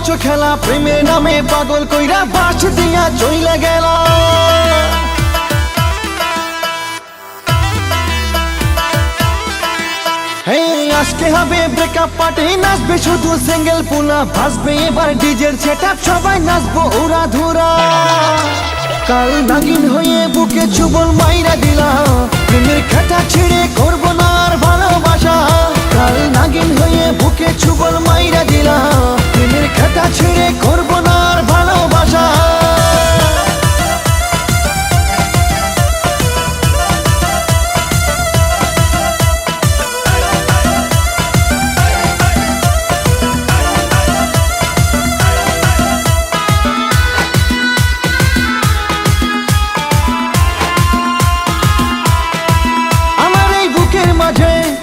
করছো খেলা, প্রেমের নামে পাগল কইরা বাস দিয়া চইলা গেল। আজকে হবে ব্রেকআপ পার্টি, নাচবে শুধু সিঙ্গেল পুলা, বাজবে এবার ডিজের সেটআপ, সবাই নাচবো ওরা ধুরা। কাল নাগিন হয়ে বুকে চুবল মাইরা দিলা, প্রেমের খাতা ছেড়ে করবো না আর ভালোবাসা। কাল নাগিন হয়ে বুকে চুবল মাইরা দিলা, প্রেমের খাতা ছেড়ে করবো না আর ভালোবাসা।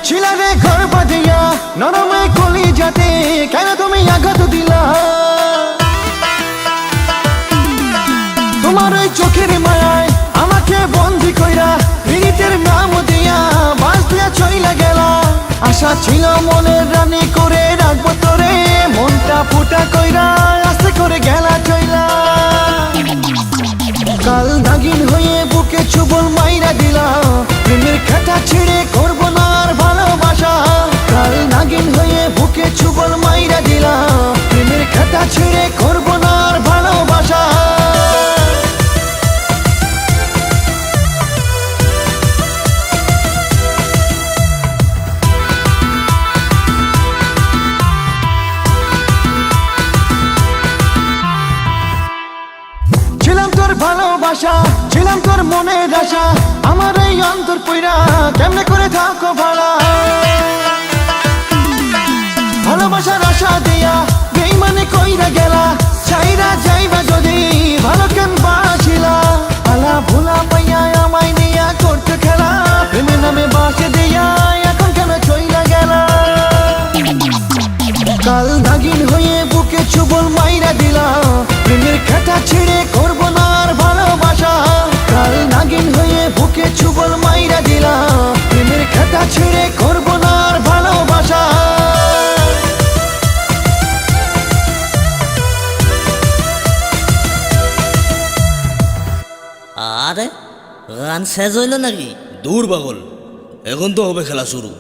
ছিলারে ঘর বাঁধিয়া নরমে কলি যাতে, কেন তুমি আঘাত দিলা? তোমার ওই চোখের মায়ায় আমাকে বন্দি কইরা, পীড়িতের নাম দিয়া বাস দিয়া চইলা গেলা। আশা ছিল মনের রানী করে রাখবো তোরে, মনটা ফুটা কইরা আস্তে করে গেলা চইলা। কাল নাগিন হয়ে বুকে চুবল মাইরা দিলা, প্রেমের খাতা ছেড়ে করবো না আর ভালোবাসা। কাল নাগিন হয়ে বুকে চুবল মাইরা দিলা, প্রেমের খাতা ছেড়ে করবো না আর ভালোবাসা। ছিলাম তোর ভালোবাসা, ছিলাম তোর মনের আশা, আমার এই অন্তর পইরা কেমনে করে থাকো ভাড়া। ভালোবাসার আশা দিয়া বেইমানে কইরা গেলা, চাইরা যাইবা যদি ভালো কেন বাসিলা। আলা ভোলা পাইয়া আমায় নিয়া করতে খেলা, প্রেমের নামে বাসে দিয়া এখন কেন চইলা গেলা। কাল নাগিন হয়ে বুকে চুবল মাইরা দিলা, প্রেমের খাতা ছেড়ে করবো না আর ভালোবাসা। কাল নাগিন হয়ে বুকে চুবল মাইরা দিলা, প্রেমের খাতা ছেড়ে করবো না আর ভালোবাসা। আরে গান শেষ হইল নাকি? দূর পাগল, এখন তো হবে খেলা শুরু।